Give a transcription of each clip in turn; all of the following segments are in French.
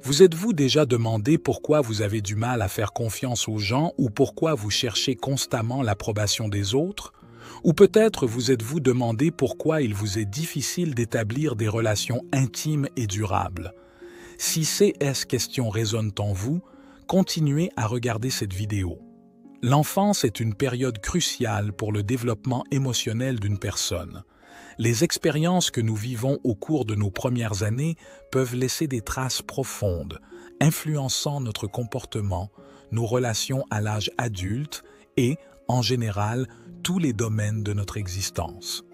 Vous êtes-vous déjà demandé pourquoi vous avez du mal à faire confiance aux gens ou pourquoi vous cherchez constamment l'approbation des autres? Ou peut-être vous êtes-vous demandé pourquoi il vous est difficile d'établir des relations intimes et durables? Si ces questions résonnent en vous, continuez à regarder cette vidéo. L'enfance est une période cruciale pour le développement émotionnel d'une personne. Les expériences que nous vivons au cours de nos premières années peuvent laisser des traces profondes, influençant notre comportement, nos relations à l'âge adulte et, en général, tous les domaines de notre existence.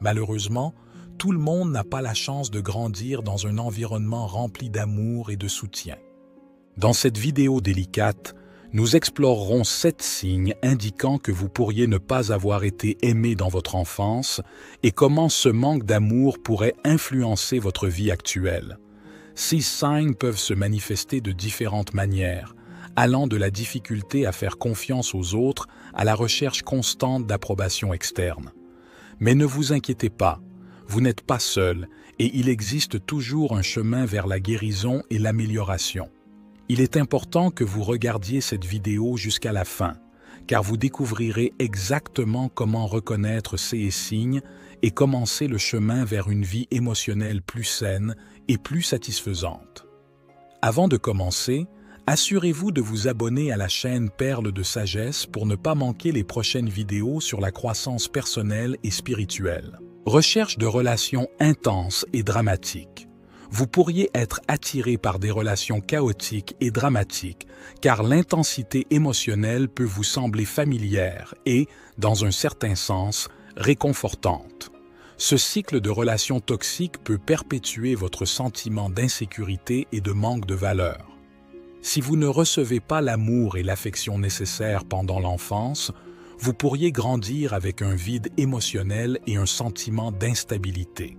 Malheureusement, tout le monde n'a pas la chance de grandir dans un environnement rempli d'amour et de soutien. Dans cette vidéo délicate, nous explorerons 7 signes indiquant que vous pourriez ne pas avoir été aimé dans votre enfance et comment ce manque d'amour pourrait influencer votre vie actuelle. Ces signes peuvent se manifester de différentes manières, allant de la difficulté à faire confiance aux autres à la recherche constante d'approbation externe. Mais ne vous inquiétez pas, vous n'êtes pas seul et il existe toujours un chemin vers la guérison et l'amélioration. Il est important que vous regardiez cette vidéo jusqu'à la fin, car vous découvrirez exactement comment reconnaître ces signes et commencer le chemin vers une vie émotionnelle plus saine et plus satisfaisante. Avant de commencer, assurez-vous de vous abonner à la chaîne Perles de Sagesse pour ne pas manquer les prochaines vidéos sur la croissance personnelle et spirituelle. Recherche de relations intenses et dramatiques. Vous pourriez être attiré par des relations chaotiques et dramatiques, car l'intensité émotionnelle peut vous sembler familière et, dans un certain sens, réconfortante. Ce cycle de relations toxiques peut perpétuer votre sentiment d'insécurité et de manque de valeur. Si vous ne recevez pas l'amour et l'affection nécessaires pendant l'enfance, vous pourriez grandir avec un vide émotionnel et un sentiment d'instabilité.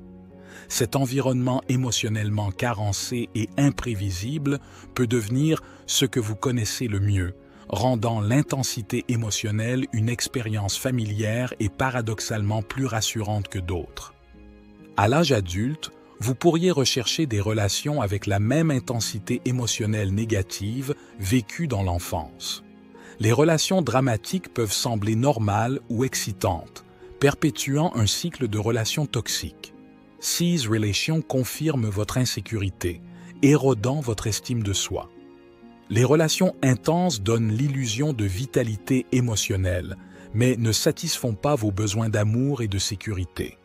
Cet environnement émotionnellement carencé et imprévisible peut devenir ce que vous connaissez le mieux, rendant l'intensité émotionnelle une expérience familière et paradoxalement plus rassurante que d'autres. À l'âge adulte, vous pourriez rechercher des relations avec la même intensité émotionnelle négative vécue dans l'enfance. Les relations dramatiques peuvent sembler normales ou excitantes, perpétuant un cycle de relations toxiques. Ces relations confirment votre insécurité, érodant votre estime de soi. Les relations intenses donnent l'illusion de vitalité émotionnelle, mais ne satisfont pas vos besoins d'amour et de sécurité.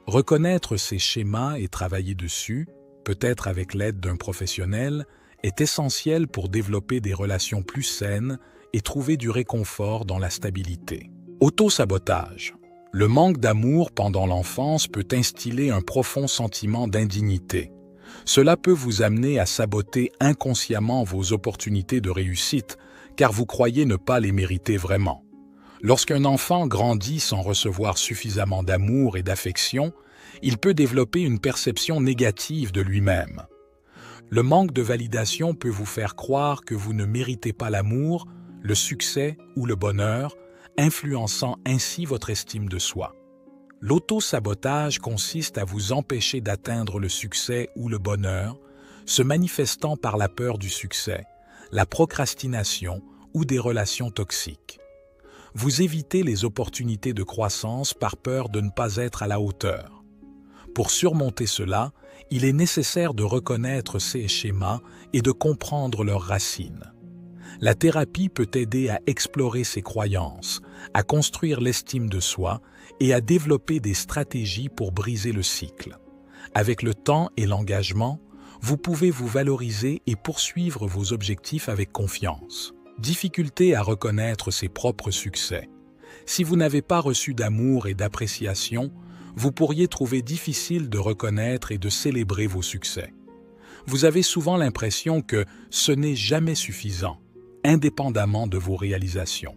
Reconnaître ces schémas et travailler dessus, peut-être avec l'aide d'un professionnel, est essentiel pour développer des relations plus saines et trouver du réconfort dans la stabilité. Auto-sabotage. Le manque d'amour pendant l'enfance peut instiller un profond sentiment d'indignité. Cela peut vous amener à saboter inconsciemment vos opportunités de réussite, car vous croyez ne pas les mériter vraiment. Lorsqu'un enfant grandit sans recevoir suffisamment d'amour et d'affection, il peut développer une perception négative de lui-même. Le manque de validation peut vous faire croire que vous ne méritez pas l'amour, le succès ou le bonheur, influençant ainsi votre estime de soi. L'auto-sabotage consiste à vous empêcher d'atteindre le succès ou le bonheur, se manifestant par la peur du succès, la procrastination ou des relations toxiques. Vous évitez les opportunités de croissance par peur de ne pas être à la hauteur. Pour surmonter cela, il est nécessaire de reconnaître ces schémas et de comprendre leurs racines. La thérapie peut aider à explorer ces croyances, à construire l'estime de soi et à développer des stratégies pour briser le cycle. Avec le temps et l'engagement, vous pouvez vous valoriser et poursuivre vos objectifs avec confiance. Difficulté à reconnaître ses propres succès. Si vous n'avez pas reçu d'amour et d'appréciation, vous pourriez trouver difficile de reconnaître et de célébrer vos succès. Vous avez souvent l'impression que ce n'est jamais suffisant, indépendamment de vos réalisations.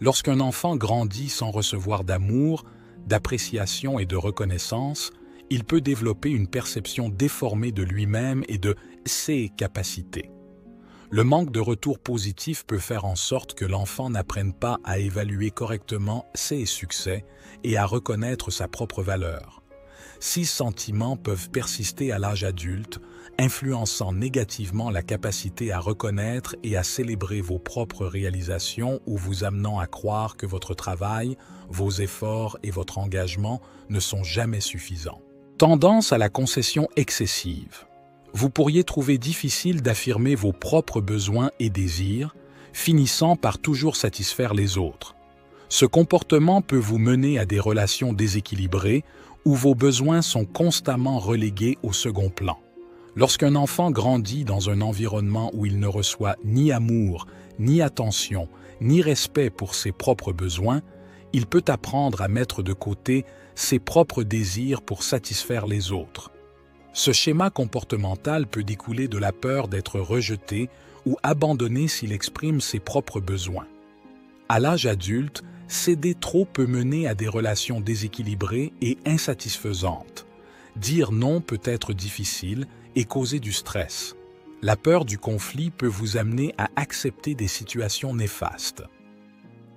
Lorsqu'un enfant grandit sans recevoir d'amour, d'appréciation et de reconnaissance, il peut développer une perception déformée de lui-même et de ses capacités. Le manque de retour positif peut faire en sorte que l'enfant n'apprenne pas à évaluer correctement ses succès et à reconnaître sa propre valeur. Ces sentiments peuvent persister à l'âge adulte, influençant négativement la capacité à reconnaître et à célébrer vos propres réalisations ou vous amenant à croire que votre travail, vos efforts et votre engagement ne sont jamais suffisants. Tendance à la concession excessive. Vous pourriez trouver difficile d'affirmer vos propres besoins et désirs, finissant par toujours satisfaire les autres. Ce comportement peut vous mener à des relations déséquilibrées où vos besoins sont constamment relégués au second plan. Lorsqu'un enfant grandit dans un environnement où il ne reçoit ni amour, ni attention, ni respect pour ses propres besoins, il peut apprendre à mettre de côté ses propres désirs pour satisfaire les autres. Ce schéma comportemental peut découler de la peur d'être rejeté ou abandonné s'il exprime ses propres besoins. À l'âge adulte, céder trop peut mener à des relations déséquilibrées et insatisfaisantes. Dire non peut être difficile et causer du stress. La peur du conflit peut vous amener à accepter des situations néfastes.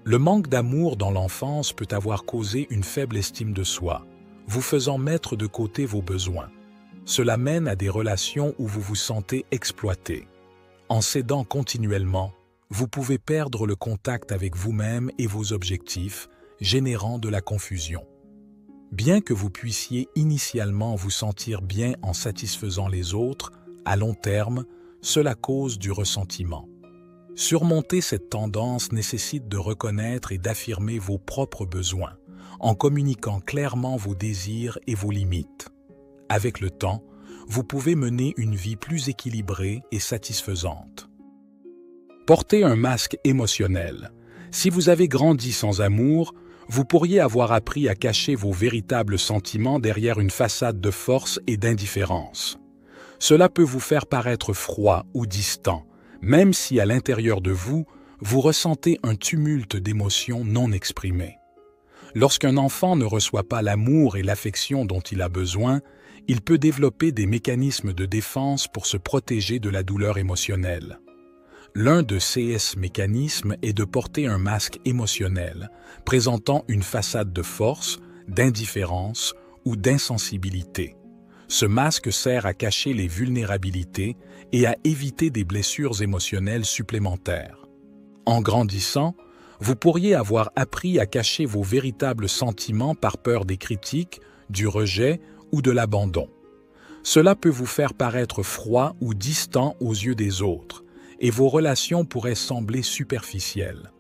Le manque d'amour dans l'enfance peut avoir causé une faible estime de soi, vous faisant mettre de côté vos besoins. Cela mène à des relations où vous vous sentez exploité. En cédant continuellement, vous pouvez perdre le contact avec vous-même et vos objectifs, générant de la confusion. Bien que vous puissiez initialement vous sentir bien en satisfaisant les autres, à long terme, cela cause du ressentiment. Surmonter cette tendance nécessite de reconnaître et d'affirmer vos propres besoins, en communiquant clairement vos désirs et vos limites. Avec le temps, vous pouvez mener une vie plus équilibrée et satisfaisante. Portez un masque émotionnel. Si vous avez grandi sans amour, vous pourriez avoir appris à cacher vos véritables sentiments derrière une façade de force et d'indifférence. Cela peut vous faire paraître froid ou distant, même si à l'intérieur de vous, vous ressentez un tumulte d'émotions non exprimées. Lorsqu'un enfant ne reçoit pas l'amour et l'affection dont il a besoin, il peut développer des mécanismes de défense pour se protéger de la douleur émotionnelle. L'un de ces mécanismes est de porter un masque émotionnel, présentant une façade de force, d'indifférence ou d'insensibilité. Ce masque sert à cacher les vulnérabilités et à éviter des blessures émotionnelles supplémentaires. En grandissant, vous pourriez avoir appris à cacher vos véritables sentiments par peur des critiques, du rejet ou de l'abandon. Cela peut vous faire paraître froid ou distant aux yeux des autres, et vos relations pourraient sembler superficielles.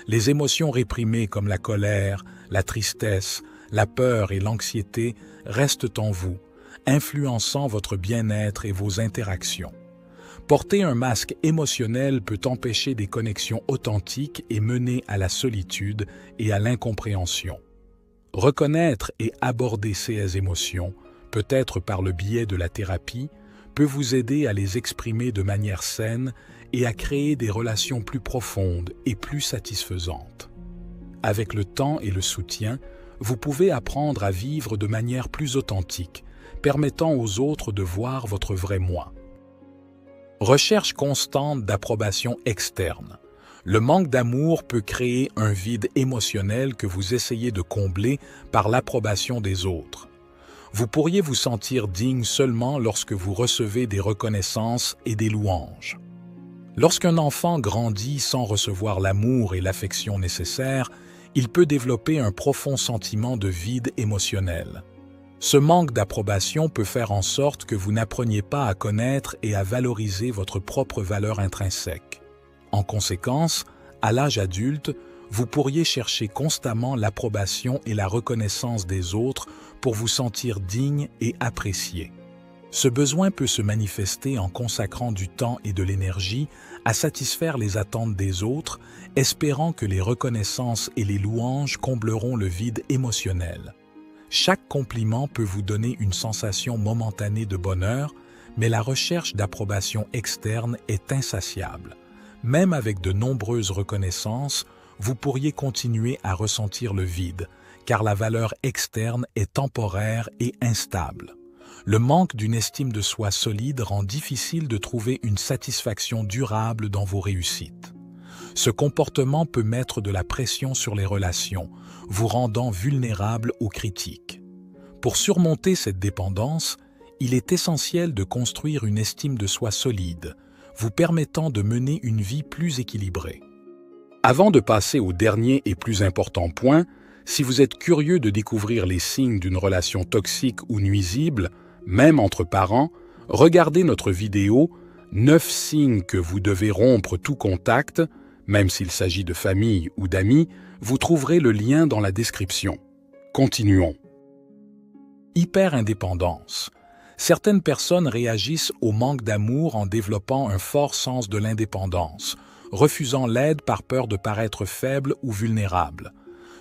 Les émotions réprimées comme la colère, la tristesse, la peur et l'anxiété restent en vous, influençant votre bien-être et vos interactions. Porter un masque émotionnel peut empêcher des connexions authentiques et mener à la solitude et à l'incompréhension. Reconnaître et aborder ces émotions, peut-être par le biais de la thérapie, peut vous aider à les exprimer de manière saine et à créer des relations plus profondes et plus satisfaisantes. Avec le temps et le soutien, vous pouvez apprendre à vivre de manière plus authentique, permettant aux autres de voir votre vrai moi. Recherche constante d'approbation externe. Le manque d'amour peut créer un vide émotionnel que vous essayez de combler par l'approbation des autres. Vous pourriez vous sentir digne seulement lorsque vous recevez des reconnaissances et des louanges. Lorsqu'un enfant grandit sans recevoir l'amour et l'affection nécessaires, il peut développer un profond sentiment de vide émotionnel. Ce manque d'approbation peut faire en sorte que vous n'appreniez pas à connaître et à valoriser votre propre valeur intrinsèque. En conséquence, à l'âge adulte, vous pourriez chercher constamment l'approbation et la reconnaissance des autres pour vous sentir digne et apprécié. Ce besoin peut se manifester en consacrant du temps et de l'énergie à satisfaire les attentes des autres, espérant que les reconnaissances et les louanges combleront le vide émotionnel. Chaque compliment peut vous donner une sensation momentanée de bonheur, mais la recherche d'approbation externe est insatiable. Même avec de nombreuses reconnaissances, vous pourriez continuer à ressentir le vide, car la valeur externe est temporaire et instable. Le manque d'une estime de soi solide rend difficile de trouver une satisfaction durable dans vos réussites. Ce comportement peut mettre de la pression sur les relations, vous rendant vulnérable aux critiques. Pour surmonter cette dépendance, il est essentiel de construire une estime de soi solide, vous permettant de mener une vie plus équilibrée. Avant de passer au dernier et plus important point, si vous êtes curieux de découvrir les signes d'une relation toxique ou nuisible, même entre parents, regardez notre vidéo « 9 signes que vous devez rompre tout contact », même s'il s'agit de famille ou d'amis, vous trouverez le lien dans la description. Continuons. Hyper-indépendance. Certaines personnes réagissent au manque d'amour en développant un fort sens de l'indépendance, refusant l'aide par peur de paraître faibles ou vulnérables.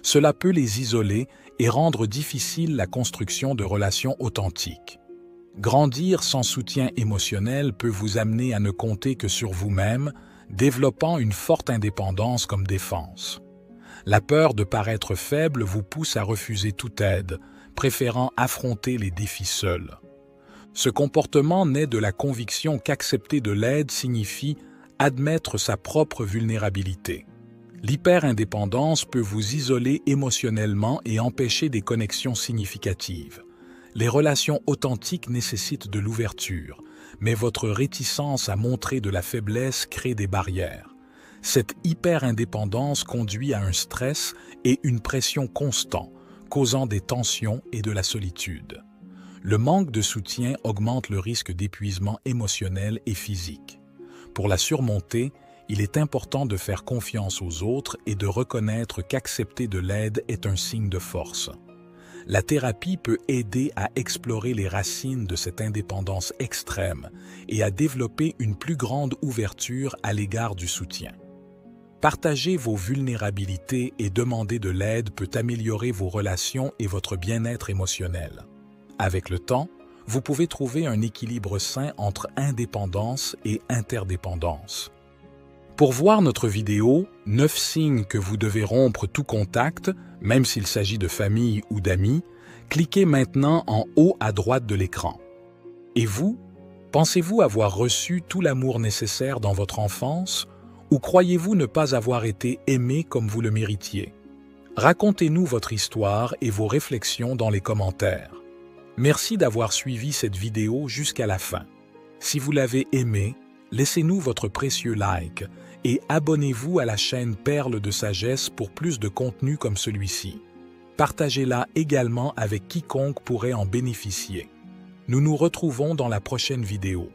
Cela peut les isoler et rendre difficile la construction de relations authentiques. Grandir sans soutien émotionnel peut vous amener à ne compter que sur vous-même, développant une forte indépendance comme défense. La peur de paraître faible vous pousse à refuser toute aide, préférant affronter les défis seuls. Ce comportement naît de la conviction qu'accepter de l'aide signifie admettre sa propre vulnérabilité. L'hyper-indépendance peut vous isoler émotionnellement et empêcher des connexions significatives. Les relations authentiques nécessitent de l'ouverture, mais votre réticence à montrer de la faiblesse crée des barrières. Cette hyper-indépendance conduit à un stress et une pression constants, causant des tensions et de la solitude. Le manque de soutien augmente le risque d'épuisement émotionnel et physique. Pour la surmonter, il est important de faire confiance aux autres et de reconnaître qu'accepter de l'aide est un signe de force. La thérapie peut aider à explorer les racines de cette indépendance extrême et à développer une plus grande ouverture à l'égard du soutien. Partager vos vulnérabilités et demander de l'aide peut améliorer vos relations et votre bien-être émotionnel. Avec le temps, vous pouvez trouver un équilibre sain entre indépendance et interdépendance. Pour voir notre vidéo « 9 signes que vous devez rompre tout contact », même s'il s'agit de famille ou d'amis, cliquez maintenant en haut à droite de l'écran. Et vous, pensez-vous avoir reçu tout l'amour nécessaire dans votre enfance ou croyez-vous ne pas avoir été aimé comme vous le méritiez? Racontez-nous votre histoire et vos réflexions dans les commentaires. Merci d'avoir suivi cette vidéo jusqu'à la fin. Si vous l'avez aimée, laissez-nous votre précieux like et abonnez-vous à la chaîne Perles de Sagesse pour plus de contenu comme celui-ci. Partagez-la également avec quiconque pourrait en bénéficier. Nous nous retrouvons dans la prochaine vidéo.